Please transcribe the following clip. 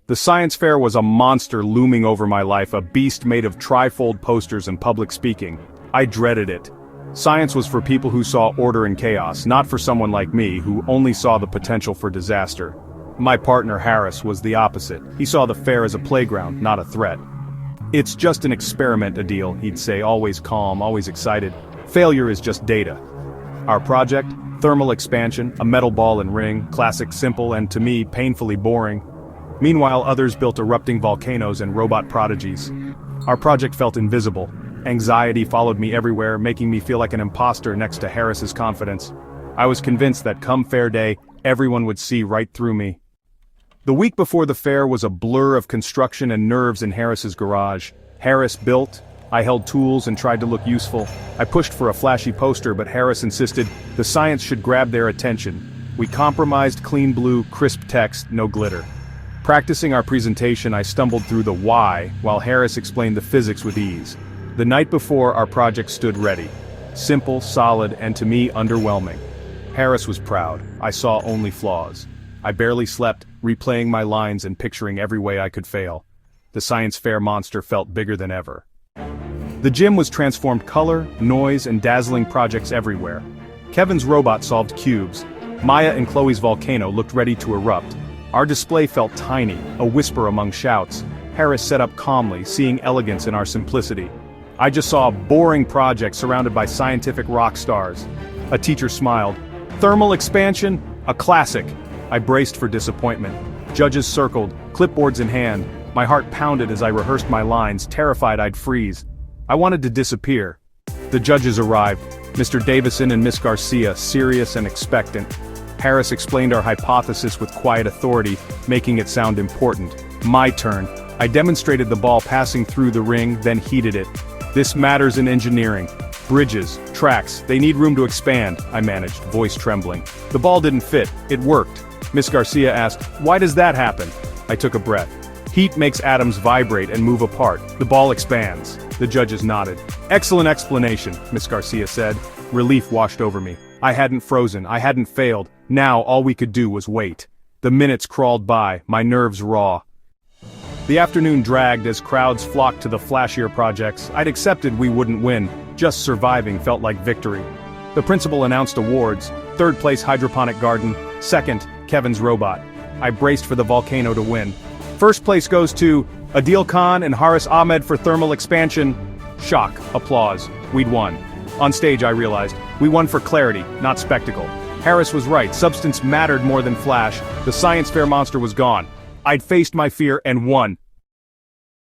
The science fair was a monster looming over my life, a beast made of trifold posters and public speaking. I dreaded it. Science was for people who saw order in chaos, not for someone like me who only saw the potential for disaster. My partner Harris was the opposite. He saw the fair as a playground, not a threat. "It's just an experiment, Adil," he'd say, always calm, always excited. "Failure is just data." Our project? Thermal expansion, a metal ball and ring, classic, simple, and to me, painfully boring. Meanwhile, others built erupting volcanoes and robot prodigies. Our project felt invisible. Anxiety followed me everywhere, making me feel like an imposter next to Harris's confidence. I was convinced that come fair day, everyone would see right through me. The week before the fair was a blur of construction and nerves in Harris's garage. Harris built, I held tools and tried to look useful. I pushed for a flashy poster, but Harris insisted the science should grab their attention. We compromised: clean blue, crisp text, no glitter. Practicing our presentation, I stumbled through the why, while Harris explained the physics with ease. The night before, our project stood ready. Simple, solid, and to me, underwhelming. Harris was proud. I saw only flaws. I barely slept, replaying my lines and picturing every way I could fail. The science fair monster felt bigger than ever. The gym was transformed: color, noise, and dazzling projects everywhere. Kevin's robot solved cubes. Maya and Chloe's volcano looked ready to erupt. Our display felt tiny, a whisper among shouts. Harris sat up calmly, seeing elegance in our simplicity. I just saw a boring project surrounded by scientific rock stars. A teacher smiled. "Thermal expansion? A classic." I braced for disappointment. Judges circled, clipboards in hand. My heart pounded as I rehearsed my lines, terrified I'd freeze. I wanted to disappear. The judges arrived, Mr. Davison and Miss Garcia, serious and expectant. Harris explained our hypothesis with quiet authority, making it sound important. My turn. I demonstrated the ball passing through the ring, then heated it. "This matters in engineering. Bridges, tracks, they need room to expand," I managed, voice trembling. The ball didn't fit. It worked. Miss Garcia asked, "Why does that happen?" I took a breath. "Heat makes atoms vibrate and move apart. The ball expands." The judges nodded. "Excellent explanation," Miss Garcia said. Relief washed over me. I hadn't frozen, I hadn't failed. Now all we could do was wait. The minutes crawled by, my nerves raw. The afternoon dragged as crowds flocked to the flashier projects. I'd accepted we wouldn't win. Just surviving felt like victory. The principal announced awards. Third place, hydroponic garden. Second, Kevin's robot. I braced for the volcano to win. First place goes to Adil Khan and Haris Ahmed for thermal expansion. Shock, applause. We'd won. On stage I realized, we won for clarity, not spectacle. Harris was right, substance mattered more than flash. The science fair monster was gone. I'd faced my fear and won.